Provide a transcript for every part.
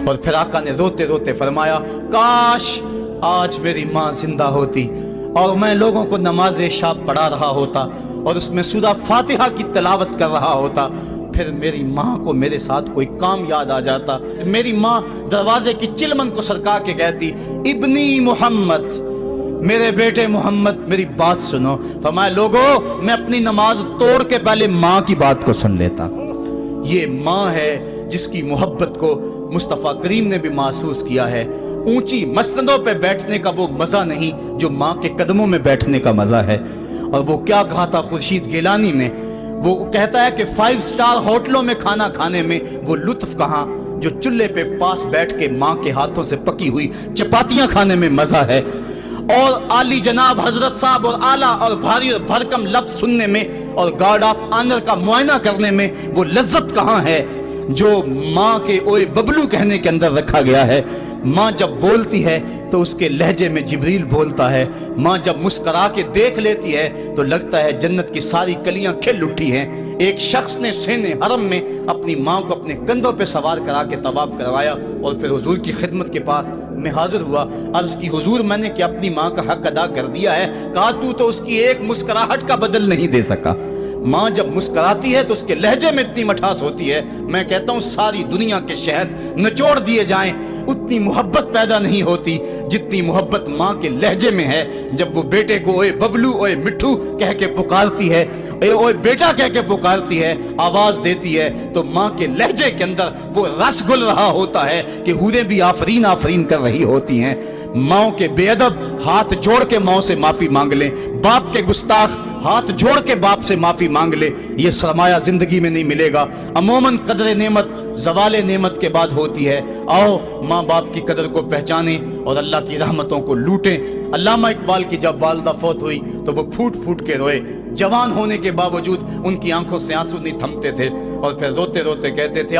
اور پھر آقا نے روتے روتے فرمایا کاش آج میری ماں زندہ ہوتی اور میں لوگوں کو نماز شب پڑھا رہا ہوتا اور اس میں سورہ فاتحہ کی تلاوت کر رہا ہوتا، پھر میری ماں کو میرے ساتھ کوئی کام یاد آ جاتا، میری ماں دروازے کی چلمن کو سرکا کے کہتی ابنی محمد، میرے بیٹے محمد میری بات سنو۔ فرمایا لوگوں میں اپنی نماز توڑ کے پہلے ماں کی بات کو سن لیتا۔ یہ ماں ہے جس کی محبت کو مصطفیٰ کریم نے بھی محسوس کیا ہے۔ اونچی مسندوں پہ بیٹھنے کا وہ مزہ نہیں جو ماں کے قدموں میں بیٹھنے کا مزہ ہے۔ اور وہ کیا کہا تھا خورشید گیلانی نے، وہ کہتا ہے کہ 5 اسٹار ہوٹلوں میں کھانا کھانے میں وہ لطف کہاں جو چولہے پہ پاس بیٹھ کے ماں کے ہاتھوں سے پکی ہوئی چپاتیاں کھانے میں مزہ ہے، اور عالی جناب حضرت صاحب اور اعلیٰ اور بھاری اور بھرکم لفظ سننے میں اور گارڈ آف آنر کا معائنہ کرنے میں وہ لذت کہاں ہے جو ماں کے اوئے ببلو کہنے کے اندر رکھا گیا ہے۔ ماں جب بولتی ہے تو اس کے لہجے میں جبریل بولتا ہے، ماں جب مسکرا کے دیکھ لیتی ہے تو لگتا ہے جنت کی ساری کلیاں کھل اٹھی ہیں۔ ایک شخص نے سین حرم میں اپنی ماں کو اپنے کندھوں پہ سوار کرا کے طواف کروایا اور پھر حضور کی خدمت کے پاس میں حاضر ہوا، عرض کی حضور میں نے کہ اپنی ماں کا حق ادا کر دیا ہے، کہا تو اس کی ایک مسکراہٹ کا بدل نہیں دے سکا۔ ماں جب مسکراتی ہے تو اس کے لہجے میں اتنی مٹھاس ہوتی ہے، میں کہتا ہوں ساری دنیا کے شہد نچوڑ دیے جائیں اتنی محبت پیدا نہیں ہوتی جتنی محبت ماں کے لہجے میں ہے۔ جب وہ بیٹے کو اوے ببلو اوے مٹھو کہہ کے پکارتی ہے، اوے بیٹا کہہ کے پکارتی ہے، آواز دیتی ہے، تو ماں کے لہجے کے اندر وہ رس گل رہا ہوتا ہے کہ حوریں بھی آفرین آفرین کر رہی ہوتی ہیں۔ ماں کے بے ادب ہاتھ جوڑ کے ماں سے معافی مانگ لیں، باپ کے گستاخ ہاتھ جوڑ کے باپ سے معافی مانگ لے، یہ سرمایہ زندگی میں نہیں ملے گا۔ عموماً قدر نعمت زوال نعمت کے بعد ہوتی ہے۔ آؤ ماں باپ کی قدر کو پہچانیں اور اللہ کی رحمتوں کو لوٹیں۔ علامہ اقبال کی جب والدہ فوت ہوئی تو وہ پھوٹ پھوٹ کے روئے، جوان ہونے کے باوجود ان کی آنکھوں سے آنسو نہیں تھمتے تھے، اور پھر روتے روتے کہتے تھے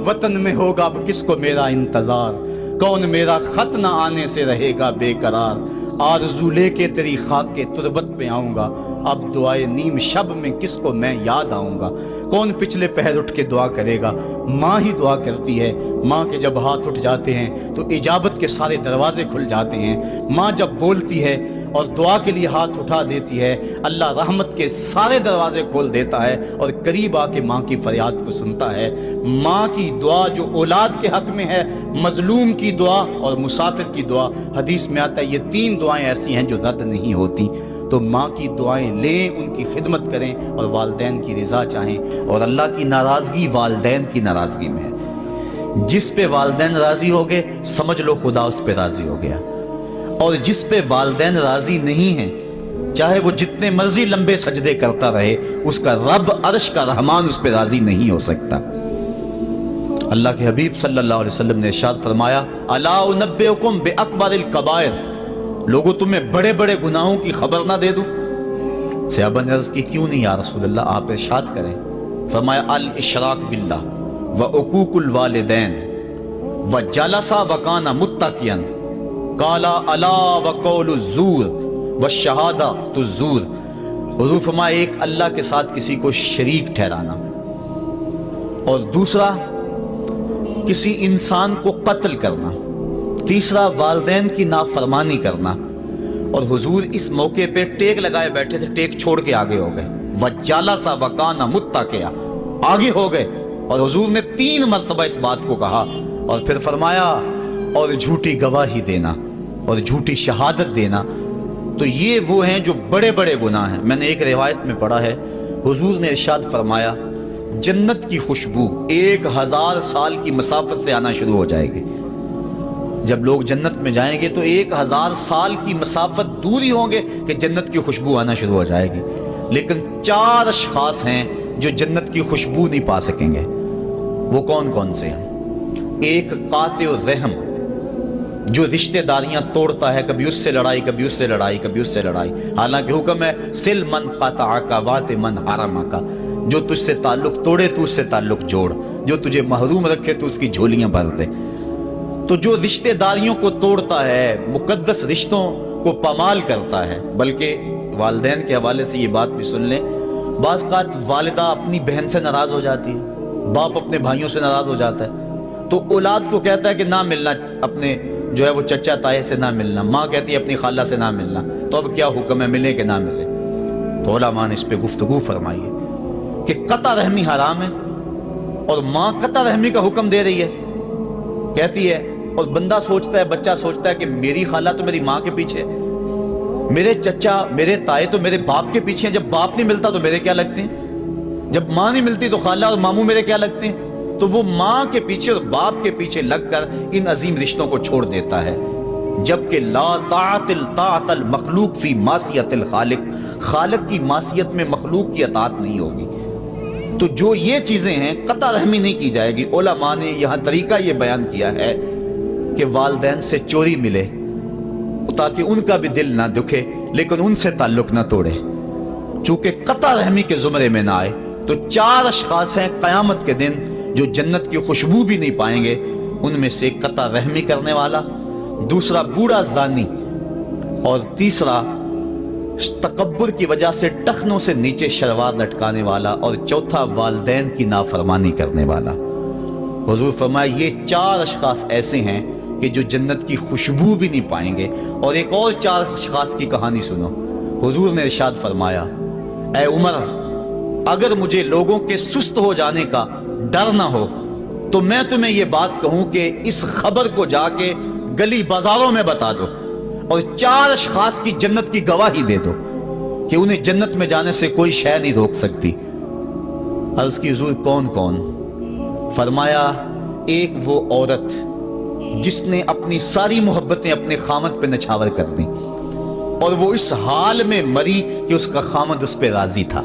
وطن میں ہوگا اب کس کو میرا انتظار، کون میرا خط نہ آنے سے رہے گا بے قرار، آرزو لے کے تیری خاک کے تربت پہ آؤں گا، اب دعائے نیم شب میں کس کو میں یاد آؤں گا، کون پچھلے پہر اٹھ کے دعا کرے گا، ماں ہی دعا کرتی ہے۔ ماں کے جب ہاتھ اٹھ جاتے ہیں تو اجابت کے سارے دروازے کھل جاتے ہیں۔ ماں جب بولتی ہے اور دعا کے لیے ہاتھ اٹھا دیتی ہے، اللہ رحمت کے سارے دروازے کھول دیتا ہے اور قریب آ کے ماں کی فریاد کو سنتا ہے۔ ماں کی دعا جو اولاد کے حق میں ہے، مظلوم کی دعا اور مسافر کی دعا، حدیث میں آتا ہے یہ 3 دعائیں ایسی ہیں جو رد نہیں ہوتی۔ تو ماں کی دعائیں لیں، ان کی خدمت کریں اور والدین کی رضا چاہیں، اور اللہ کی ناراضگی والدین کی ناراضگی میں ہے۔ جس پہ والدین راضی ہو گئے سمجھ لو خدا اس پہ راضی ہو گیا، اور جس پہ والدین راضی نہیں ہیں چاہے وہ جتنے مرضی لمبے سجدے کرتا رہے، اس کا رب عرش کا رحمان اس پہ راضی نہیں ہو سکتا۔ اللہ کے حبیب صلی اللہ علیہ وسلم نے ارشاد فرمایا الا انبئکم باکبر الکبائر، لوگوں تمہیں بڑے بڑے گناہوں کی خبر نہ دے دوں؟ صحابہ نے عرض کی کیوں نہیں یا رسول اللہ، آپ ارشاد کریں۔ فرمایا الاشراک باللہ وعقوق الوالدین وجلسا وکان متقیا قال الا وقول الزور والشہادۃ الزور، حضور فرمایا ایک اللہ کے ساتھ کسی کو شریک ٹھہرانا، اور دوسرا کسی انسان کو قتل کرنا، تیسرا والدین کی نافرمانی کرنا۔ اور حضور اس موقع پہ ٹیک لگائے بیٹھے تھے، ٹیک چھوڑ کے آگے ہو گئے، وجلس وکان متقیا، آگے ہو گئے، اور حضور نے 3 مرتبہ اس بات کو کہا، اور پھر فرمایا اور جھوٹی گواہی دینا اور جھوٹی شہادت دینا۔ تو یہ وہ ہیں جو بڑے بڑے گناہ ہیں۔ میں نے ایک روایت میں پڑھا ہے حضور نے ارشاد فرمایا جنت کی خوشبو 1000 سال کی مسافت سے آنا شروع ہو جائے گی۔ جب لوگ جنت میں جائیں گے تو 1000 سال کی مسافت دور ہی ہوں گے کہ جنت کی خوشبو آنا شروع ہو جائے گی، لیکن 4 اشخاص ہیں جو جنت کی خوشبو نہیں پا سکیں گے۔ وہ کون کون سے ہیں؟ ایک قاطع الرحم، جو رشتہ داریاں توڑتا ہے، کبھی اس سے لڑائی، کبھی اس سے لڑائی، کبھی اس سے لڑائی، حالانکہ حکم ہے سل من قطعک وات من حرمک، جو تجھ سے تعلق توڑے تو اس سے تعلق جوڑ، جو تجھے محروم رکھے تو اس کی جھولیاں بھر دے۔ تو جو رشتہ داریوں کو توڑتا ہے، مقدس رشتوں کو پامال کرتا ہے، بلکہ والدین کے حوالے سے یہ بات بھی سن لیں، بعض اوقات والدہ اپنی بہن سے ناراض ہو جاتی ہے، باپ اپنے بھائیوں سے ناراض ہو جاتا ہے، تو اولاد کو کہتا ہے کہ نہ ملنا، اپنے جو ہے وہ چچا تائے سے نہ ملنا، ماں کہتی ہے اپنی خالہ سے نہ ملنا، تو اب کیا حکم ہے، ملے کہ نہ ملے؟ تو علماء نے اس پہ گفتگو فرمائی ہے کہ قطع رحمی حرام ہے، اور ماں قطع رحمی کا حکم دے رہی ہے، کہتی ہے، اور بندہ سوچتا ہے، بچہ سوچتا ہے کہ میری خالہ تو میری ماں کے پیچھے، میرے چچا میرے تائے تو میرے باپ کے پیچھے ہیں، جب باپ نہیں ملتا تو میرے کیا لگتے ہیں، جب ماں نہیں ملتی تو خالہ اور ماموں میرے کیا لگتے ہیں؟ تو وہ ماں کے پیچھے اور باپ کے پیچھے لگ کر ان عظیم رشتوں کو چھوڑ دیتا ہے، جبکہ لا طاعت المخلوق فی معصیت الخالق، خالق کی معصیت میں مخلوق کی اطاعت نہیں ہوگی۔ تو جو یہ چیزیں ہیں قطع رحمی نہیں کی جائے گی۔ علماء نے یہاں طریقہ یہ بیان کیا ہے کہ والدین سے چوری ملے تاکہ ان کا بھی دل نہ دکھے لیکن ان سے تعلق نہ توڑے، چونکہ قطع رحمی کے زمرے میں نہ آئے۔ تو 4 اشخاص ہیں قیامت کے دن جو جنت کی خوشبو بھی نہیں پائیں گے، ان میں سے قطع رحمی کرنے والا، دوسرا بوڑھا زانی، اور تیسرا تکبر کی وجہ سے ٹخنوں سے نیچے شلوار لٹکانے والا، اور چوتھا والدین کی نافرمانی کرنے والا۔ حضور فرمایا یہ 4 اشخاص ایسے ہیں کہ جو جنت کی خوشبو بھی نہیں پائیں گے۔ اور ایک اور 4 اشخاص کی کہانی سنو۔ حضور نے ارشاد فرمایا، اے عمر، اگر مجھے لوگوں کے سست ہو جانے کا ڈر نہ ہو تو میں تمہیں یہ بات کہوں کہ اس خبر کو جا کے گلی بازاروں میں بتا دو اور 4 اشخاص کی جنت کی گواہی دے دو کہ انہیں جنت میں جانے سے کوئی شے نہیں روک سکتی۔ عرض کی حضور کون کون؟ فرمایا ایک وہ عورت جس نے اپنی ساری محبتیں اپنے خامد پہ نچھاور کر دیں اور وہ اس حال میں مری کہ اس کا خامد اس پہ راضی تھا،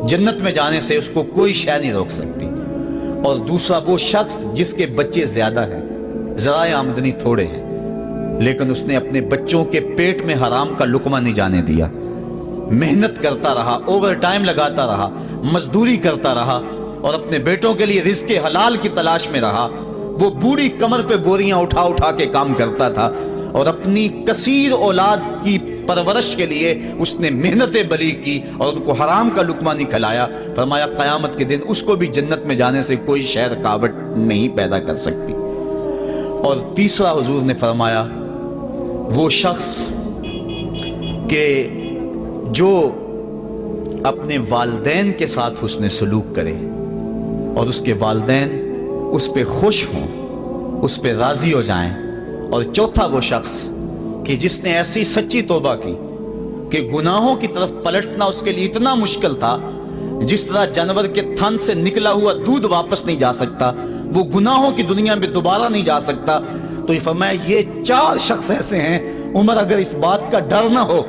جنت میں جانے سے اس کو کوئی شے نہیں روک سکتی۔ اور دوسرا وہ شخص جس کے بچے زیادہ ہیں، ذرائع آمدنی تھوڑے ہیں، لیکن اس نے اپنے بچوں کے پیٹ میں حرام کا لقمہ نہیں جانے دیا، محنت کرتا رہا، اوور ٹائم لگاتا رہا، مزدوری کرتا رہا اور اپنے بیٹوں کے لیے رزق حلال کی تلاش میں رہا۔ وہ بوڑھی کمر پہ بوریاں اٹھا اٹھا کے کام کرتا تھا اور اپنی کثیر اولاد کی پرورش کے لیے اس نے محنتیں بلی کی اور ان کو حرام کا لقمہ نہیں کھلایا۔ فرمایا قیامت کے دن اس کو بھی جنت میں جانے سے کوئی شے رکاوٹ نہیں پیدا کر سکتی۔ اور تیسرا حضور نے فرمایا وہ شخص کہ جو اپنے والدین کے ساتھ حسن سلوک کرے اور اس کے والدین اس پہ خوش ہوں، اس پہ راضی ہو جائیں۔ اور چوتھا وہ شخص کہ جس نے ایسی سچی توبہ کی کہ گناہوں کی طرف پلٹنا اس کے لیے اتنا مشکل تھا، جس طرح جانور کے تھن سے نکلا ہوا دودھ واپس نہیں جا سکتا، وہ گناہوں کی دنیا میں دوبارہ نہیں جا سکتا۔ تو یہ فرمایا یہ 4 شخص ایسے ہیں، عمر اگر اس بات کا ڈر نہ ہو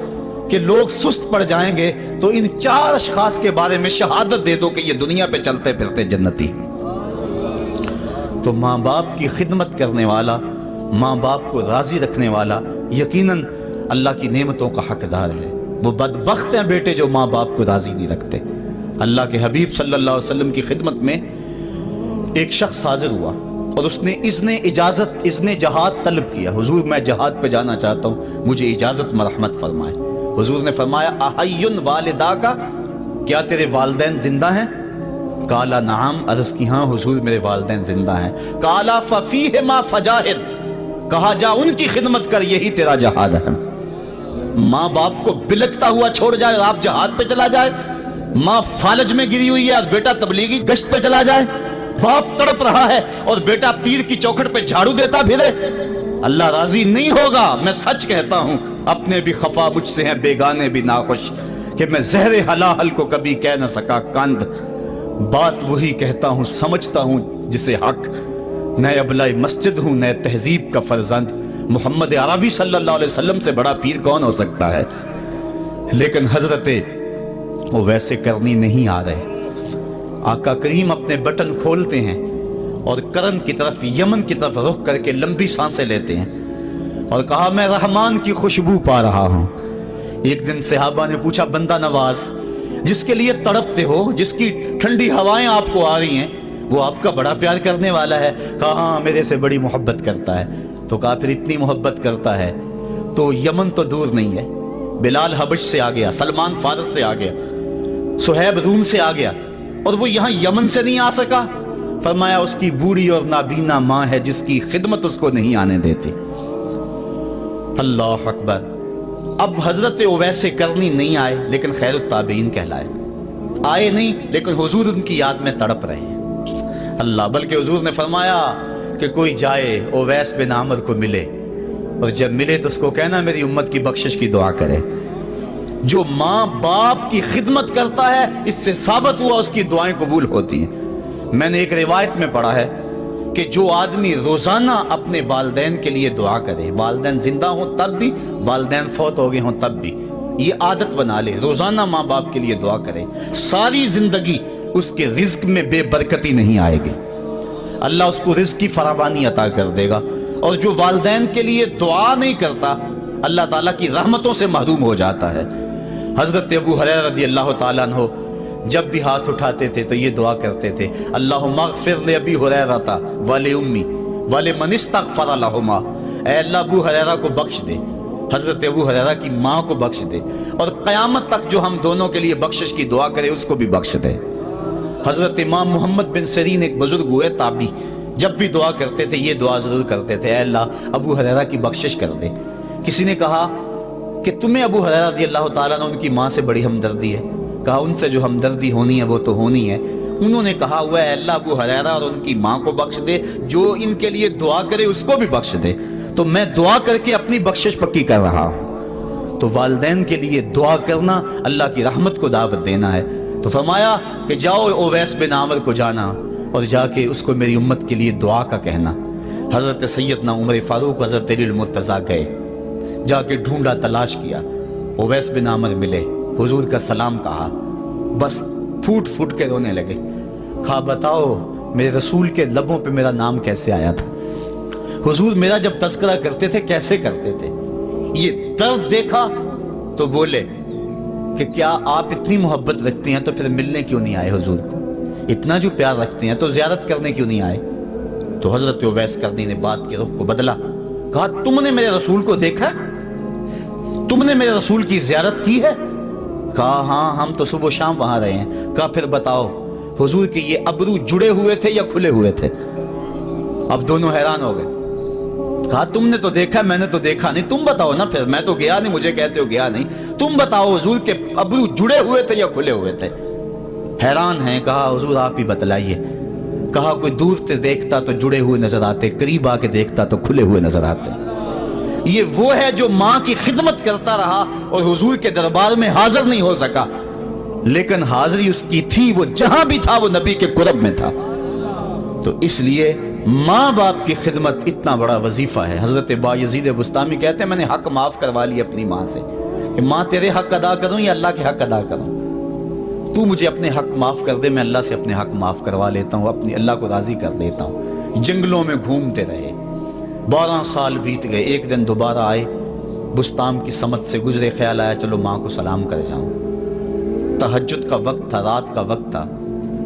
کہ لوگ سست پڑ جائیں گے تو ان 4 اشخاص کے بارے میں شہادت دے دو کہ یہ دنیا پہ چلتے پھرتے جنتی۔ تو ماں باپ کی خدمت کرنے والا، ماں باپ کو راضی رکھنے والا یقیناً اللہ کی نعمتوں کا حقدار ہے۔ وہ بدبخت ہیں بیٹے جو ماں باپ کو راضی نہیں رکھتے۔ اللہ کے حبیب صلی اللہ علیہ وسلم کی خدمت میں ایک شخص حاضر ہوا اور اس نے اذن جہاد طلب کیا، حضور میں جہاد پہ جانا چاہتا ہوں، مجھے اجازت مرحمت فرمائے۔ حضور نے فرمایا احی والدہ کا، کیا تیرے والدین زندہ ہیں؟ قالا نعم، عرض کی ہاں حضور میرے والدین زندہ ہیں۔ قالا ففیہما فجاہد، کہا جا ان کی خدمت کر، یہی تیرا جہاد ہے۔ ماں باپ کو بلکتا ہوا چھوڑ جائے اور آپ جہاد پہ چلا جائے، ماں فالج میں گری ہوئی ہے اور بیٹا تبلیغی گشت پہ چلا جائے، باپ تڑپ رہا ہے اور بیٹا پیر کی چوکھٹ پہ جھاڑو دیتا پھرے، اللہ راضی نہیں ہوگا۔ میں سچ کہتا ہوں، اپنے بھی خفا مجھ سے ہیں، بیگانے بھی ناخوش، کہ میں زہر حلاحل کو کبھی کہہ نہ سکا کند، بات وہی کہتا ہوں سمجھتا ہوں جسے حق، نئے ابلہ مسجد ہوں نئے تہذیب کا فرزند، محمد عربی صلی اللہ علیہ وسلم سے بڑا پیر کون ہو سکتا ہے؟ لیکن حضرت وہ ویسے کرنی نہیں آ رہے۔ آقا کریم اپنے بٹن کھولتے ہیں اور کرن کی طرف، یمن کی طرف رخ کر کے لمبی سانسیں لیتے ہیں اور کہا میں رحمان کی خوشبو پا رہا ہوں۔ ایک دن صحابہ نے پوچھا بندہ نواز جس کے لیے تڑپتے ہو، جس کی ٹھنڈی ہوائیں آپ کو آ رہی ہیں، وہ آپ کا بڑا پیار کرنے والا ہے؟ کہا ہاں میرے سے بڑی محبت کرتا ہے۔ تو کہا پھر اتنی محبت کرتا ہے تو یمن تو دور نہیں ہے، بلال حبش سے آ گیا، سلمان فارس سے آ گیا، سہیب روم سے آ گیا، اور وہ یہاں یمن سے نہیں آ سکا؟ فرمایا اس کی بوڑھی اور نابینا ماں ہے جس کی خدمت اس کو نہیں آنے دیتی۔ اللہ اکبر۔ اب حضرت اویس کرنی نہیں آئے لیکن خیر التابعین کہلائے، آئے نہیں لیکن حضور ان کی یاد میں تڑپ رہے ہیں۔ اللہ، بلکہ حضور نے فرمایا کہ کوئی جائے اویس بن عامر کو ملے، اور جب ملے تو اس کو کہنا میری امت کی بخشش کی دعا کرے۔ جو ماں باپ کی خدمت کرتا ہے اس سے ثابت ہوا اس کی دعائیں قبول ہوتی ہیں۔ میں نے ایک روایت میں پڑھا ہے کہ جو آدمی روزانہ اپنے والدین کے لیے دعا کرے، والدین زندہ ہوں تب بھی، والدین فوت ہو گئے ہوں تب بھی، یہ عادت بنا لے، روزانہ ماں باپ کے لیے دعا کرے، ساری زندگی اس کے رزق میں بے برکتی نہیں آئے گی، اللہ اس کو رزق کی فراوانی عطا کر دے گا۔ اور جو والدین کے لیے دعا نہیں کرتا اللہ تعالیٰ کی رحمتوں سے محروم ہو جاتا ہے۔ حضرت ابو ہریرہ رضی اللہ تعالیٰ عنہ جب بھی ہاتھ اٹھاتے تھے تو یہ دعا کرتے تھے، اللہم اغفر لأبی ہریرہ ولأمی ولمن استغفر لہما، اے اللہ ابو ہریرہ کو بخش دے، حضرت ابو ہریرہ کی ماں کو بخش دے، اور قیامت تک جو ہم دونوں کے لیے بخشش کی دعا کرے اس کو بھی بخش دے۔ حضرت امام محمد بن سیرین ایک بزرگ ہوئے تابعی، جب بھی دعا کرتے تھے یہ دعا ضرور کرتے تھے، اے اللہ ابو ہریرہ کی بخشش کر دے۔ کسی نے کہا کہ تمہیں ابو ہریرہ رضی اللہ تعالیٰ نے ان کی ماں سے بڑی ہمدردی ہے؟ کہا ان سے جو ہمدردی ہونی ہے وہ تو ہونی ہے۔ انہوں نے کہا ہوا ہے اللہ ابو ہریرہ اور ان کی ماں کو بخش دے، جو ان کے لیے دعا کرے اس کو بھی بخش دے۔ تو میں دعا کر کے اپنی بخشش پکی کر رہا ہوں۔ تو والدین کے لیے دعا کرنا اللہ کی رحمت کو دعوت دینا ہے۔ تو فرمایا کہ جاؤ اویس بن عامر کو جانا اور جا کے اس کو میری امت کے لیے دعا کا کہنا۔ حضرت سیدنا عمر فاروق حضرت علی المرتضیٰ گئے، جا کے ڈھونڈا، تلاش کیا، اویس بن عامر ملے، حضور کا سلام کہا، بس پھوٹ پھوٹ کے رونے لگے۔ کہا بتاؤ میرے رسول کے لبوں پہ میرا نام کیسے آیا تھا؟ حضور میرا جب تذکرہ کرتے تھے کیسے کرتے تھے؟ یہ درد دیکھا تو بولے کہ کیا آپ اتنی محبت رکھتی ہیں تو پھر ملنے کیوں نہیں آئے حضور کو؟ اتنا جو پیار رکھتے ہیں تو زیارت کرنے کیوں نہیں آئے؟ تو حضرت اویس کرنی نے بات کے رخ کو بدلا، کہا تم نے میرے رسول کو دیکھا؟ تم نے میرے رسول کی زیارت کی ہے؟ کہا ہاں ہم تو صبح و شام وہاں رہے ہیں۔ کہا پھر بتاؤ حضور کے یہ ابرو جڑے ہوئے تھے یا کھلے ہوئے تھے؟ اب دونوں حیران ہو گئے۔ کہا تم نے تو دیکھا، میں نے تو دیکھا نہیں، تم بتاؤ نا، پھر میں تو گیا نہیں، مجھے کہتے ہو گیا نہیں، تم بتاؤ حضور کے ابرو جڑے ہوئے تھے یا کھلے ہوئے تھے؟ حیران ہیں۔ کہا حضور آپ ہی بتلائیے۔ کہا کوئی دور سے دیکھتا تو جڑے ہوئے نظر آتے، قریب آ کے دیکھتا تو کھلے ہوئے نظر آتے۔ یہ وہ ہے جو ماں کی خدمت کرتا رہا اور حضور کے دربار میں حاضر نہیں ہو سکا، لیکن حاضری اس کی تھی، وہ جہاں بھی تھا وہ نبی کے قرب میں تھا۔ تو اس لیے ماں باپ کی خدمت اتنا بڑا وظیفہ ہے۔ حضرت بایزید بستامی کہتے ہیں میں نے حق معاف کروا لی اپنی ماں سے، کہ ماں تیرے حق ادا کروں یا اللہ کے حق ادا کروں؟ تو مجھے اپنے حق معاف کر دے، میں اللہ سے اپنے حق معاف کروا لیتا ہوں، اپنی اللہ کو راضی کر لیتا ہوں۔ جنگلوں میں گھومتے رہے، 12 سال بیت گئے، ایک دن دوبارہ آئے، بستام کی سمت سے گزرے، خیال آیا چلو ماں کو سلام کر جاؤں۔ تہجد کا وقت تھا، رات کا وقت تھا،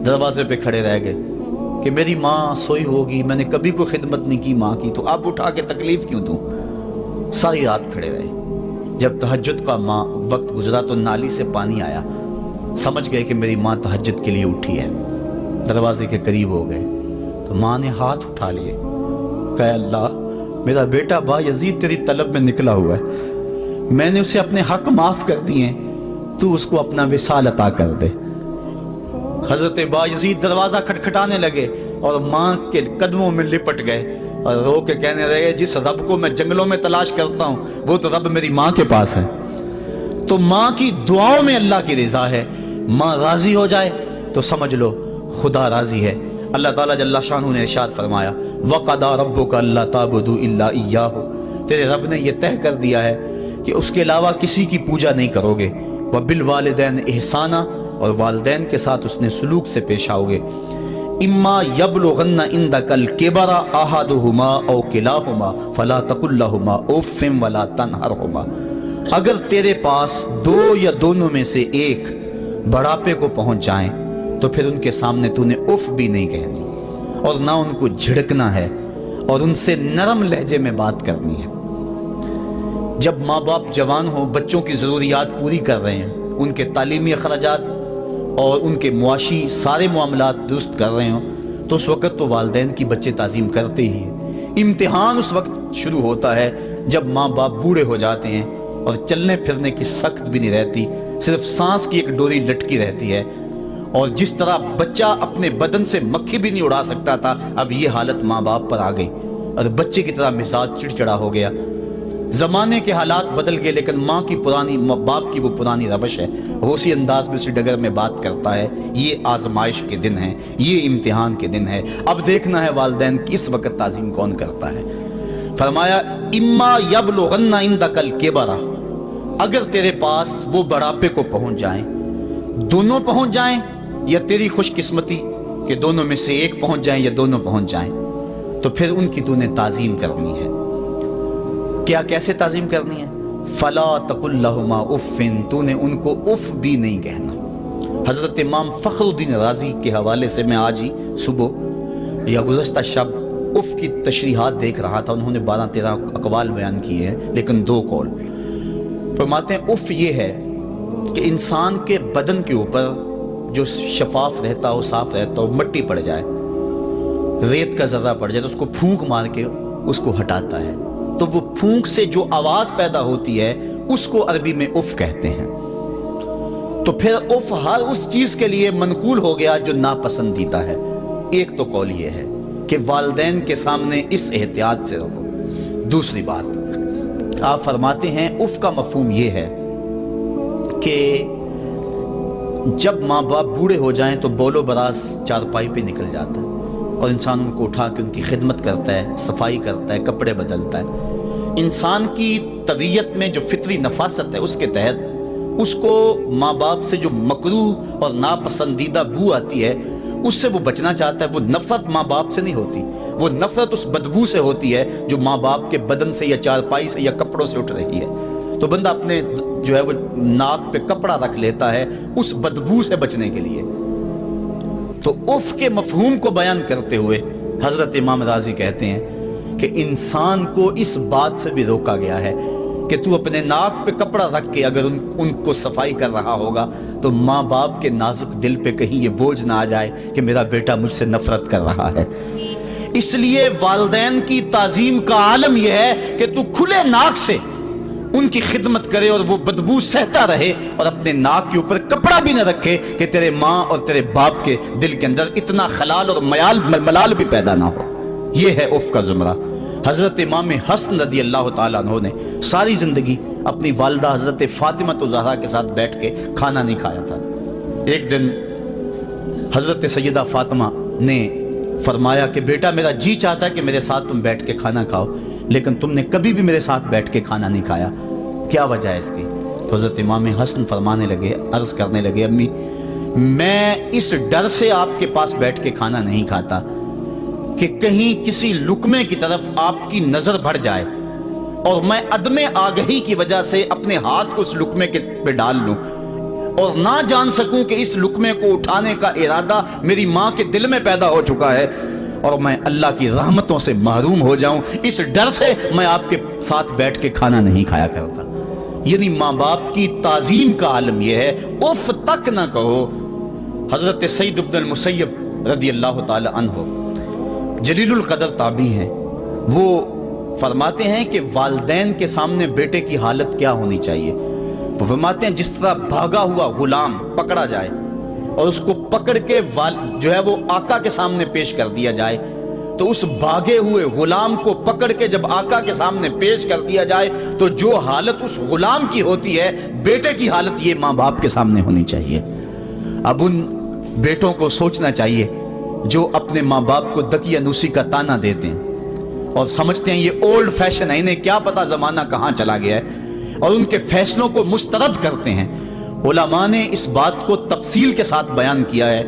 دروازے پہ کھڑے رہ گئے کہ میری ماں سوئی ہوگی، میں نے کبھی کوئی خدمت نہیں کی ماں کی، تو اب اٹھا کے تکلیف کیوں دوں؟ ساری رات کھڑے رہے۔ جب تہجد کا وقت گزرا تو نالی سے پانی آیا، سمجھ گئے کہ میری ماں تہجد کے لیے اٹھی ہے، دروازے کے قریب ہو گئے تو ماں نے ہاتھ اٹھا لیے، کہا اللہ میرا بیٹا بایزید تیری طلب میں نکلا ہوا ہے، میں نے اسے اپنے حق معاف کر دیے، تو اس کو اپنا وصال عطا کر دے۔ حضرت بایزید دروازہ کھٹکھٹانے لگے اور ماں کے قدموں میں لپٹ گئے اور رو کے کہنے لگے جس رب کو میں جنگلوں میں تلاش کرتا ہوں وہ تو رب میری ماں کے پاس ہے۔ تو ماں کی دعاؤں میں اللہ کی رضا ہے، ماں راضی ہو جائے تو سمجھ لو خدا راضی ہے۔ اللہ تعالیٰ جل شانہ نے ارشاد فرمایا وَقَضَىٰ رَبُّكَ أَلَّا تَعْبُدُوا إِلَّا إِيَّاهُ، تیرے رب نے یہ طے کر دیا ہے کہ اس کے علاوہ کسی کی پوجا نہیں کرو گے، وَبِالْوَالِدَيْنِ إِحْسَانًا، اور والدین کے ساتھ اس نے سلوک سے پیش آؤ گے، اِمَّا يَبْلُغَنَّ عِندَكَ الْكِبَرَ أَحَدُهُمَا أَوْ كِلَاهُمَا فَلَا تَقُل لَّهُمَا أُفٍّ وَلَا تَنْهَرْهُمَا، اگر تیرے پاس دو یا دونوں میں سے ایک بڑھاپے کو پہنچ جائیں تو پھر ان کے سامنے تو نے اف بھی نہیں کہنی اور نہ ان کو جھڑکنا ہے اور ان سے نرم لہجے میں بات کرنی ہے۔ جب ماں باپ جوان ہوں، بچوں کی ضروریات پوری کر رہے ہیں، ان کے تعلیمی اخراجات اور ان کے معاشی سارے معاملات درست کر رہے ہوں، تو اس وقت تو والدین کی بچے تعظیم کرتے ہی ہیں۔ امتحان اس وقت شروع ہوتا ہے جب ماں باپ بوڑھے ہو جاتے ہیں اور چلنے پھرنے کی سخت بھی نہیں رہتی، صرف سانس کی ایک ڈوری لٹکی رہتی ہے، اور جس طرح بچہ اپنے بدن سے مکھی بھی نہیں اڑا سکتا تھا، اب یہ حالت ماں باپ پر آ گئی اور بچے کی طرح مزاج چڑچڑا ہو گیا۔ زمانے کے حالات بدل گئے، لیکن ماں باپ کی وہ پرانی روش ہے، وہ اسی انداز میں اسی ڈگر میں بات کرتا ہے۔ یہ آزمائش کے دن ہیں، یہ امتحان کے دن ہے، اب دیکھنا ہے والدین کی اس وقت تعظیم کون کرتا ہے۔ فرمایا اما یبلغن عندک الکبر، اگر تیرے پاس وہ بڑھاپے کو پہنچ جائیں، دونوں پہنچ جائیں، یا تیری خوش قسمتی کہ دونوں میں سے ایک پہنچ جائیں یا دونوں پہنچ جائیں، تو پھر ان کی تو نے تعظیم کرنی ہے۔ کیا کیسے تعظیم کرنی ہے؟ فلا تقل لہما اف، تو نے ان کو اف بھی نہیں کہنا۔ حضرت امام فخر الدین رازی کے حوالے سے میں آج ہی صبح یا گزشتہ شب اف کی تشریحات دیکھ رہا تھا، انہوں نے 12-13 اقوال بیان کیے ہیں، لیکن 2 قول فرماتے ہیں۔ اف یہ ہے کہ انسان کے بدن کے اوپر جو شفاف رہتا ہو، صاف رہتا ہو، مٹی پڑ جائے، ریت کا ذرہ پڑ جائے تو اس کو پھونک مار کے اس کو ہٹاتا ہے، تو وہ پھونک سے جو آواز پیدا ہوتی ہے اس کو عربی میں اف کہتے ہیں۔ تو پھر اف ہر اس چیز کے لیے منقول ہو گیا جو ناپسندیدہ ہے۔ ایک تو قول یہ ہے کہ والدین کے سامنے اس احتیاط سے رہو۔ دوسری بات آپ فرماتے ہیں اف کا مفہوم یہ ہے کہ جب ماں باپ بوڑھے ہو جائیں تو بول و براز چارپائی پہ نکل جاتا ہے اور انسان ان کو اٹھا کے ان کی خدمت کرتا ہے، صفائی کرتا ہے، کپڑے بدلتا ہے۔ انسان کی طبیعت میں جو فطری نفاست ہے اس کے تحت اس کو ماں باپ سے جو مکروہ اور ناپسندیدہ بو آتی ہے اس سے وہ بچنا چاہتا ہے۔ وہ نفرت ماں باپ سے نہیں ہوتی، وہ نفرت اس بدبو سے ہوتی ہے جو ماں باپ کے بدن سے یا چارپائی سے یا کپڑوں سے اٹھ رہی ہے۔ تو بندہ اپنے جو ہے وہ ناک پہ کپڑا رکھ لیتا ہے اس بدبو سے بچنے کے لیے۔ تو اف کے مفہوم کو بیان کرتے ہوئے حضرت امام رازی کہتے ہیں کہ انسان کو اس بات سے بھی روکا گیا ہے کہ تو اپنے ناک پہ کپڑا رکھ کے اگر ان کو صفائی کر رہا ہوگا تو ماں باپ کے نازک دل پہ کہیں یہ بوجھ نہ آ جائے کہ میرا بیٹا مجھ سے نفرت کر رہا ہے۔ اس لیے والدین کی تعظیم کا عالم یہ ہے کہ تو کھلے ناک سے ان کی خدمت کرے اور وہ بدبو سہتا رہے اور اپنے ناک کے اوپر کپڑا بھی نہ رکھے کہ تیرے ماں اور تیرے باپ کے دل کے اندر اتنا خلال اور ملال بھی پیدا نہ ہو۔ یہ ہے اف کا زمرہ۔ حضرت امام حسن رضی اللہ تعالیٰ عنہ نے ساری زندگی اپنی والدہ حضرت فاطمہ زہرا کے ساتھ بیٹھ کے کھانا نہیں کھایا تھا۔ ایک دن حضرت سیدہ فاطمہ نے فرمایا کہ بیٹا میرا جی چاہتا ہے کہ میرے ساتھ تم بیٹھ کے کھانا کھاؤ، لیکن تم نے کبھی بھی میرے ساتھ بیٹھ کے کھانا نہیں کھایا، کیا وجہ ہے اس کی؟ تو حضرت امام حسن فرمانے لگے، عرض کرنے لگے امی میں اس ڈر سے آپ کے پاس بیٹھ کے کھانا نہیں کھاتا کہ کہیں کسی لقمے کی طرف آپ کی نظر بڑھ جائے اور میں عدم آگہی کی وجہ سے اپنے ہاتھ کو اس لقمے کے پہ ڈال لوں اور نہ جان سکوں کہ اس لقمے کو اٹھانے کا ارادہ میری ماں کے دل میں پیدا ہو چکا ہے اور میں اللہ کی رحمتوں سے محروم ہو جاؤں، اس ڈر سے میں آپ کے ساتھ بیٹھ کے کھانا نہیں کھایا کرتا۔ یعنی ماں باپ کی تعظیم کا عالم یہ ہے، اف تک نہ کہو۔ حضرت سعید بن المسیب رضی اللہ تعالی عنہ جلیل القدر تابعی ہیں، وہ فرماتے ہیں کہ والدین کے سامنے بیٹے کی حالت کیا ہونی چاہیے۔ وہ فرماتے ہیں جس طرح بھاگا ہوا غلام پکڑا جائے اور اس کو پکڑ کے جو ہے وہ آقا کے سامنے پیش کر دیا جائے، تو اس بھاگے ہوئے غلام کو پکڑ کے جب آقا کے سامنے پیش کر دیا جائے تو جو حالت اس غلام کی ہوتی ہے بیٹے کی حالت یہ ماں باپ کے سامنے ہونی چاہیے۔ اب ان بیٹوں کو سوچنا چاہیے جو اپنے ماں باپ کو دقیانوسی کا تانا دیتے ہیں اور سمجھتے ہیں یہ اولڈ فیشن ہے، انہیں کیا پتا زمانہ کہاں چلا گیا ہے، اور ان کے فیصلوں کو مسترد کرتے ہیں۔ علماء نے اس بات کو تفصیل کے ساتھ بیان کیا ہے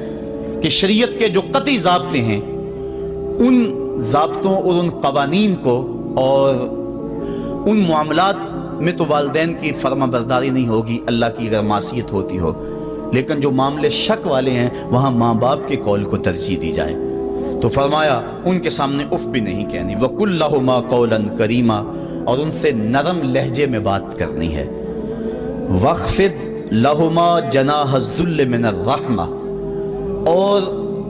کہ شریعت کے جو قطعی ضابطے ہیں ان ضابطوں اور ان قوانین کو اور ان معاملات میں تو والدین کی فرما برداری نہیں ہوگی اللہ کی اگر معصیت ہوتی ہو، لیکن جو معاملے شک والے ہیں وہاں ماں باپ کے قول کو ترجیح دی جائے۔ تو فرمایا ان کے سامنے اف بھی نہیں کہنی، وَقُلْ لَهُمَا قَوْلًا كَرِيمًا، اور ان سے نرم لہجے میں بات کرنی ہے۔ وَاخْفِضْ لَهُمَا جَنَاحَ الذُّلِّ مِنَ الرَّحْمَةِ، اور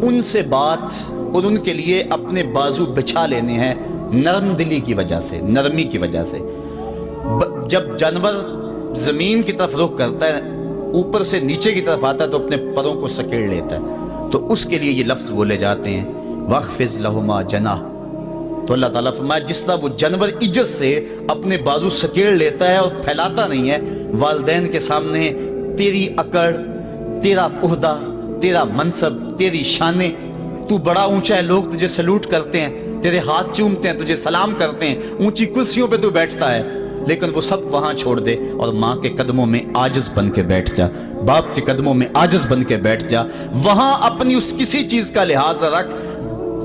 ان سے بات اور ان کے لیے اپنے بازو بچھا لینے ہیں نرم دلی کی وجہ سے، نرمی کی وجہ سے۔ جب جانور زمین کی طرف رخ کرتا ہے، اوپر سے نیچے کی طرف آتا ہے تو اپنے پروں کو سکیڑ لیتا ہے، تو اس کے لیے یہ لفظ بولے جاتے ہیں وَخْفِضْ لَهُمَا جَنَاحَ۔ تو اللہ تعالیٰ فرمایا جس طرح وہ جانور عجز سے اپنے بازو سکیڑ لیتا ہے اور پھیلاتا نہیں ہے، والدین کے سامنے تیری اکڑ، تیرا عہدہ، تیرا منصب، تیری شانیں، تو بڑا اونچا ہے، لوگ تجھے سلوٹ کرتے ہیں، تیرے ہاتھ چومتے ہیں، تجھے سلام کرتے ہیں، اونچی کرسیوں پہ تو بیٹھتا ہے، لیکن وہ سب وہاں چھوڑ دے اور ماں کے قدموں میں عاجز بن کے بیٹھ جا، باپ کے قدموں میں عاجز بن کے بیٹھ جا، وہاں اپنی اس کسی چیز کا لحاظ رکھ۔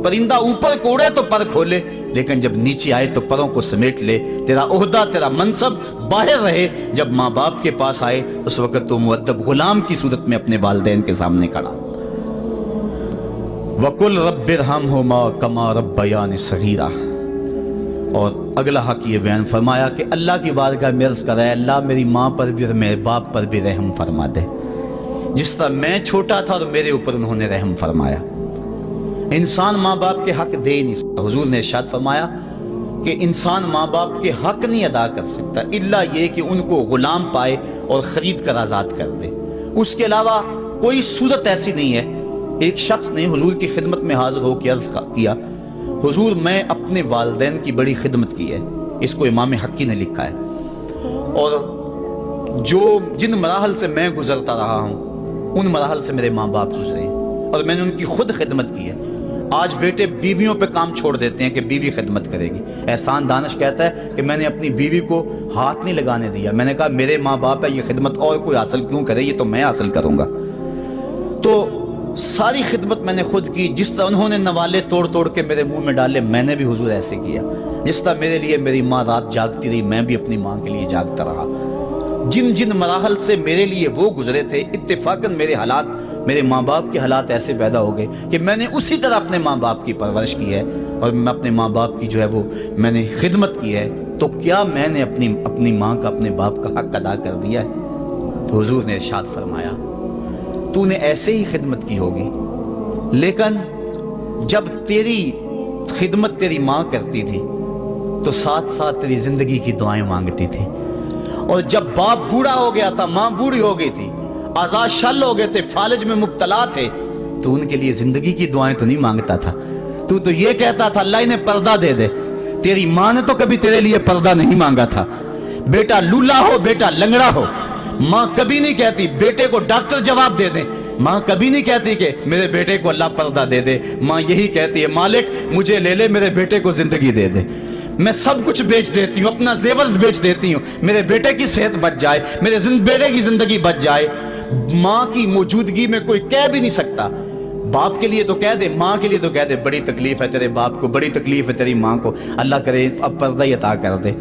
پرندہ اوپر کوڑے تو پر کھولے، لیکن جب نیچے آئے تو پروں کو سمیٹ لے، تیرا عہدہ، تیرا منصب باہر رہے، جب ماں باپ کے پاس آئے اس وقت تو مؤدب غلام کی صورت میں اپنے والدین کے سامنے کھڑا۔ وَقُلْ رَبِّ ارْحَمْهُمَا كَمَا رَبَّيَانِ صَغِيرًا۔ اور اگلا حق یہ بیان فرمایا کہ اللہ کی بارگاہ میں عرض کر رہا ہے اللہ میری ماں پر بھی اور میرے باپ پر بھی رحم فرما دے، جس طرح میں چھوٹا تھا اور میرے اوپر انہوں نے رحم فرمایا۔ انسان ماں باپ کے حق دے نہیں سکتا، حضور نے ارشاد فرمایا کہ انسان ماں باپ کے حق نہیں ادا کر سکتا الا یہ کہ ان کو غلام پائے اور خرید کر آزاد کر دے، اس کے علاوہ کوئی صورت ایسی نہیں ہے۔ ایک شخص نے حضور کی خدمت میں حاضر ہو کے عرض کیا حضور میں اپنے والدین کی بڑی خدمت کی ہے، اس کو امام حقی نے لکھا ہے، اور جن مراحل سے میں گزرتا رہا ہوں ان مراحل سے میرے ماں باپ گزرے ہیں اور میں نے ان کی خود خدمت کی ہے۔ آج بیٹے بیویوں پہ کام چھوڑ دیتے ہیں کہ بیوی خدمت کرے گی۔ احسان دانش کہتا ہے کہ میں نے اپنی بیوی کو ہاتھ نہیں لگانے دیا، میں نے کہا میرے ماں باپ ہے، یہ خدمت اور کوئی حاصل کیوں کرے، یہ تو میں حاصل کروں گا۔ تو ساری خدمت میں نے خود کی، جس طرح انہوں نے نوالے توڑ توڑ کے میرے منہ میں ڈالے میں نے بھی حضور ایسے کیا، جس طرح میرے لیے میری ماں رات جاگتی رہی میں بھی اپنی ماں کے لیے جاگتا رہا۔ جن مراحل سے میرے لیے وہ گزرے تھے اتفاقاً میرے حالات، میرے ماں باپ کے حالات ایسے پیدا ہو گئے کہ میں نے اسی طرح اپنے ماں باپ کی پرورش کی ہے اور میں اپنے ماں باپ کی جو ہے وہ میں نے خدمت کی ہے، تو کیا میں نے اپنی ماں کا، اپنے باپ کا حق ادا کر دیا ہے؟ تو حضور نے ارشاد فرمایا تو نے ایسے ہی خدمت کی ہوگی، لیکن جب تیری خدمت تیری ماں کرتی تھی تو ساتھ ساتھ تیری زندگی کی دعائیں مانگتی تھی، اور جب باپ بوڑھا ہو گیا تھا، ماں بوڑھی ہو گئی تھی، آزاد شل ہو گئے تھے، فالج میں مبتلا تھے، تو ان کے لیے زندگی کی دعائیں تو نہیں مانگتا تھا، تو یہ کہتا تھا اللہ انہیں پردہ دے دے۔ تیری ماں نے تو کبھی تیرے لیے پردہ نہیں مانگا تھا، بیٹا لولا ہو، بیٹا لنگڑا ہو، ماں کبھی نہیں کہتی بیٹے کو ڈاکٹر جواب دے دیں، ماں کبھی نہیں کہتی کہ میرے بیٹے کو اللہ پردہ دے دے، ماں یہی کہتی ہے مالک مجھے لے لے، میرے بیٹے کو زندگی دے دے، میں سب کچھ بیچ دیتی ہوں، اپنا زیور بیچ دیتی ہوں، میرے بیٹے کی صحت بچ جائے، میرے بیٹے کی زندگی بچ جائے۔ ماں کی موجودگی میں کوئی کہہ بھی نہیں سکتا، باپ کے لیے تو کہہ دے، ماں کے لیے تو کہہ دے بڑی تکلیف ہے تیرے باپ کو، بڑی تکلیف ہے تیری ماں کو، اللہ کرے اب پردہ ہی عطا کر دے۔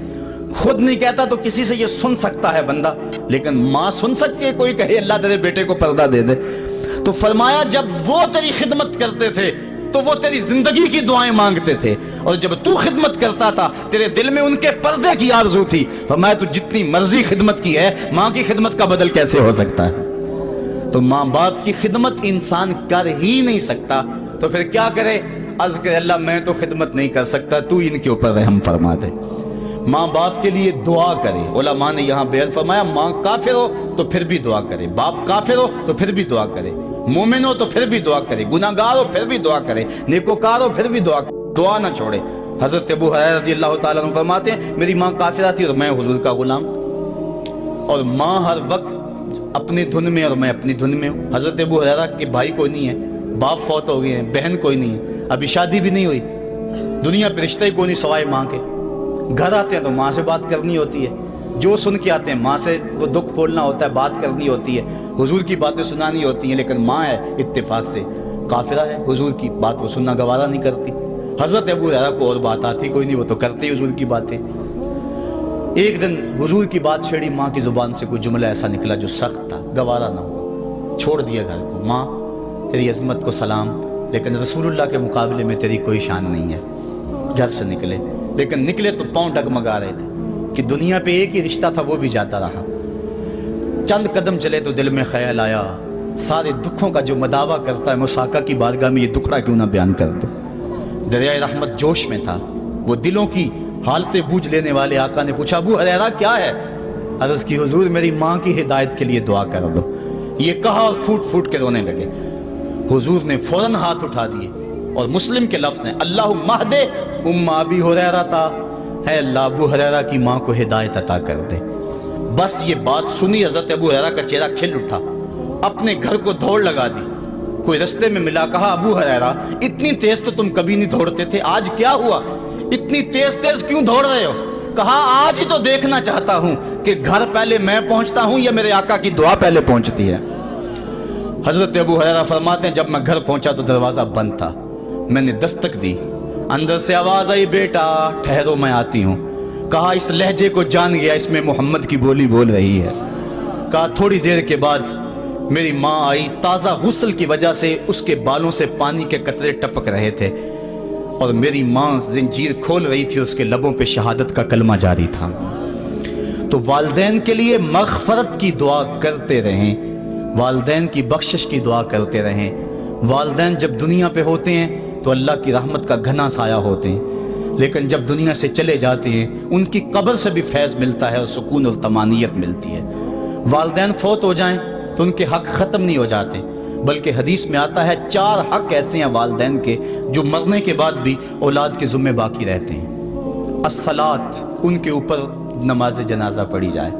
خود نہیں کہتا تو کسی سے یہ سن سکتا ہے بندہ، لیکن ماں سن سکتی ہے کوئی کہے اللہ تیرے بیٹے کو پردہ دے دے؟ تو فرمایا جب وہ تیری خدمت کرتے تھے تو وہ تیری زندگی کی دعائیں مانگتے تھے، اور جب تو خدمت کرتا تھا تیرے دل میں ان کے پردے کی آرزو تھی۔ فرمایا تو جتنی مرضی خدمت کی ہے، ماں کی خدمت کا بدل کیسے ہو سکتا ہے؟ تو ماں باپ کی خدمت انسان کر ہی نہیں سکتا تو پھر کیا کرے؟ عرض کرے اللہ میں تو خدمت نہیں کر سکتا، تو ان کے اوپر رحم فرما دے۔ ماں باپ کے لیے دعا کرے، علماء نے یہاں بیان فرمایا ماں کافر ہو تو پھر بھی دعا کرے، باپ کافر ہو تو پھر بھی دعا کرے، مومن ہو تو پھر بھی دعا کرے، گناہگار ہو پھر بھی دعا کرے، نیکوکار ہو پھر بھی دعا نہ چھوڑے۔ حضرت ابو ہریرہ رضی اللہ تعالیٰ عنہ فرماتے ہیں میری ماں کافرہ تھی اور میں حضور کا غلام، اور ماں ہر وقت اپنی دھن میں اور میں اپنی دھن میں ہوں۔ حضرت ابو ہریرہ کے بھائی کوئی نہیں ہے، باپ فوت ہو گئے ہیں، بہن کوئی نہیں ہے، ابھی شادی بھی نہیں ہوئی، دنیا پہ رشتہ ہی کوئی نہیں سوائے ماں کے، گھر آتے ہیں تو ماں سے بات کرنی ہوتی ہے، جو سن کے آتے ہیں ماں سے وہ دکھ کھولنا ہوتا ہے، بات کرنی ہوتی ہے، حضور کی باتیں سنانی ہوتی ہیں، لیکن ماں ہے اتفاق سے کافرہ ہے، حضور کی بات وہ سننا گوارا نہیں کرتی۔ حضرت ابو ہریرہ کو اور بات آتی کوئی نہیں، وہ تو کرتے حضور کی باتیں۔ ایک دن حضور کی بات چھیڑی، ماں کی زبان سے کوئی جملہ ایسا نکلا جو سخت تھا، گوارا نہ ہوا، چھوڑ دیا گھر کو۔ ماں تیری عظمت کو سلام، لیکن رسول اللہ کے مقابلے میں تیری کوئی شان نہیں ہے۔ گھر سے نکلے، لیکن نکلے تو پاؤں ڈگمگا رہے تھے کہ دنیا پہ ایک ہی رشتہ تھا وہ بھی جاتا رہا۔ چند قدم چلے تو دل میں خیال آیا سارے دکھوں کا جو مداوا کرتا ہے، میں اس آقا کی بارگاہ میں یہ دکھڑا کیوں نہ بیان کر دوں۔ دریائے رحمت جوش میں تھا، وہ دلوں کی حالتیں بوجھ لینے والے آقا نے پوچھا ابو ہریرہ کیا ہے؟ عرض کی حضور میری ماں کی ہدایت کے لیے دعا کر دو۔ یہ کہا اور پھوٹ پھوٹ کے رونے لگے۔ حضور نے فوراً ہاتھ اٹھا دیے اور مسلم کے لفظ ہیں اللہم اہد ام ابی ہریرہ، اے اللہ ابو ہریرہ کی ماں کو ہدایت عطا کر دے۔ بس یہ بات سنی حضرت ابو ہریرہ کا چہرہ کھل اٹھا، اپنے گھر کو دوڑ لگا دی۔ کوئی رستے میں ملا، کہا ابو ہریرہ اتنی تیز تو تم کبھی نہیں دوڑتے تھے، آج کیا ہوا؟ اتنی تیز تیز کیوں دوڑ رہے ہو؟ کہا آج ہی تو دیکھنا چاہتا ہوں کہ گھر پہلے میں پہنچتا ہوں یا میرے آقا کی دعا پہلے پہنچتی ہے۔ حضرت ابو ہریرہ فرماتے ہیں جب میں گھر پہنچا تو دروازہ بند تھا، میں نے دستک دی، اندر سے آواز آئی بیٹا ٹھہرو میں آتی ہوں۔ کہا اس لہجے کو جان گیا، اس میں محمد کی بولی بول رہی ہے۔ کہا تھوڑی دیر کے بعد میری ماں آئی، تازہ غسل کی وجہ سے اس کے بالوں سے پانی کے قطرے ٹپک رہے تھے، اور میری ماں زنجیر کھول رہی تھی، اس کے لبوں پہ شہادت کا کلمہ جاری تھا۔ تو والدین کے لیے مغفرت کی دعا کرتے رہیں، والدین کی بخشش کی دعا کرتے رہیں۔ والدین جب دنیا پہ ہوتے ہیں تو اللہ کی رحمت کا گھنا سایہ ہوتے ہیں، لیکن جب دنیا سے چلے جاتے ہیں ان کی قبر سے بھی فیض ملتا ہے اور سکون اور طمانینت ملتی ہے۔ والدین فوت ہو جائیں تو ان کے حق ختم نہیں ہو جاتے، بلکہ حدیث میں آتا ہے 4 حق ایسے ہیں والدین کے جو مرنے کے بعد بھی اولاد کے ذمہ باقی رہتے ہیں۔ الصلاۃ، ان کے اوپر نماز جنازہ پڑھی جائے۔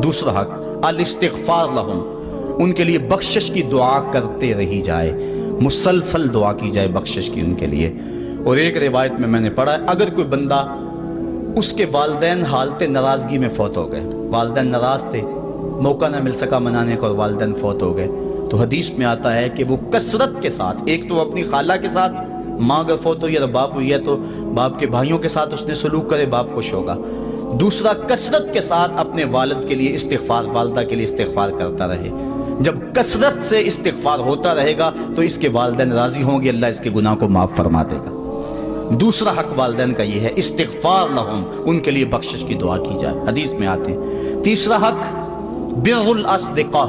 دوسرا حق الاستغفار لہم، ان کے لیے بخشش کی دعا کرتے رہی جائے، مسلسل دعا کی جائے بخشش کی ان کے لیے۔ اور ایک روایت میں نے پڑھا ہے اگر کوئی بندہ اس کے والدین حالت ناراضگی میں فوت ہو گئے، والدین ناراض تھے، موقع نہ مل سکا منانے کا اور والدین فوت ہو گئے، تو حدیث میں آتا ہے کہ وہ کثرت کے ساتھ، ایک تو اپنی خالہ کے ساتھ، ماں اگر فوت ہوئی ہے تو باپ ہوئی ہے تو باپ کے بھائیوں کے ساتھ اس نے سلوک کرے، باپ خوش ہوگا۔ دوسرا کثرت کے ساتھ اپنے والد کے لیے استغفار، والدہ کے لیے استغفار کرتا رہے۔ جب کثرت سے استغفار ہوتا رہے گا تو اس کے والدین راضی ہوں گے، اللہ اس کے گناہ کو معاف فرما دے گا۔ دوسرا حق والدین کا یہ ہے استغفار لہم، ان کے لیے بخشش کی دعا کی جائے، حدیث میں آتے ہیں۔ تیسرا حق بر الاصدقاء،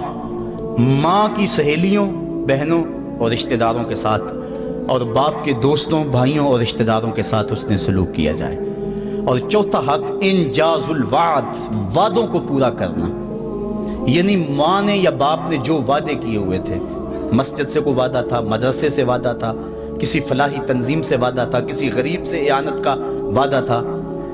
ماں کی سہیلیوں، بہنوں اور رشتہ داروں کے ساتھ، اور باپ کے دوستوں، بھائیوں اور رشتہ داروں کے ساتھ اس نے سلوک کیا جائے۔ اور چوتھا حق انجاز الوعد، وعدوں کو پورا کرنا، یعنی ماں نے یا باپ نے جو وعدے کیے ہوئے تھے، مسجد سے کوئی وعدہ تھا، مدرسے سے وعدہ تھا، کسی فلاحی تنظیم سے وعدہ تھا، کسی غریب سے اعانت کا وعدہ تھا،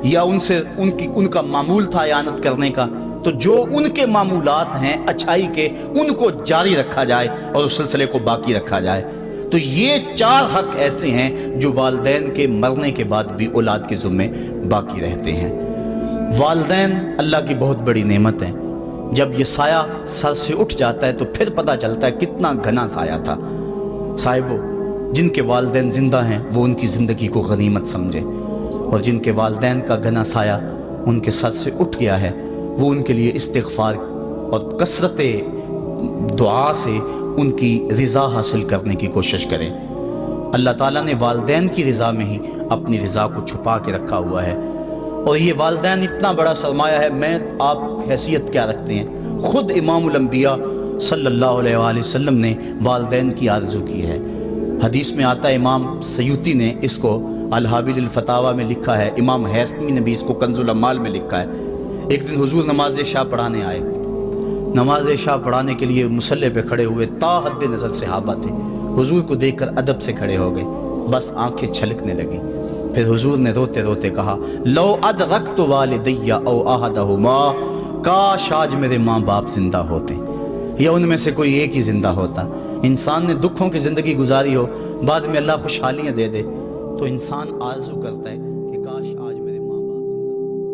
یا ان کا معمول تھا اعانت کرنے کا، تو جو ان کے معمولات ہیں اچھائی کے ان کو جاری رکھا جائے اور اس سلسلے کو باقی رکھا جائے۔ تو یہ 4 حق ایسے ہیں جو والدین کے مرنے کے بعد بھی اولاد کے ذمے باقی رہتے ہیں۔ والدین اللہ کی بہت بڑی نعمت ہیں، جب یہ سایہ سر سے اٹھ جاتا ہے تو پھر پتہ چلتا ہے کتنا گھنا سایہ تھا۔ صاحبو، جن کے والدین زندہ ہیں وہ ان کی زندگی کو غنیمت سمجھیں، اور جن کے والدین کا گھنا سایہ ان کے سر سے اٹھ گیا ہے وہ ان کے لیے استغفار اور کثرت دعا سے ان کی رضا حاصل کرنے کی کوشش کریں۔ اللہ تعالیٰ نے والدین کی رضا میں ہی اپنی رضا کو چھپا کے رکھا ہوا ہے، اور یہ والدین اتنا بڑا سرمایہ ہے۔ میں آپ حیثیت کیا رکھتے ہیں؟ خود امام الانبیاء صلی اللہ علیہ وآلہ وسلم نے والدین کی آرزو کی ہے۔ حدیث میں آتا ہے، امام سیوطی نے اس کو الحابل الفتاوی میں لکھا ہے، امام حیثمی نے بھی اس کو کنز الامال میں لکھا ہے۔ ایک دن حضور نماز عشاء پڑھانے آئے، نماز عشاء پڑھانے کے لیے مصلی پہ کھڑے ہوئے، تا حد نظر صحابہ تھے، حضور کو دیکھ کر ادب سے کھڑے ہو گئے، بس آنکھیں چھلکنے لگی۔ پھر حضور نے روتے روتے کہا لو ادرکت والدی او احدہما، کاش آج میرے ماں باپ زندہ ہوتے یا ان میں سے کوئی ایک ہی زندہ ہوتا۔ انسان نے دکھوں کی زندگی گزاری ہو، بعد میں اللہ خوشحالیاں دے دے تو انسان آرزو کرتا ہے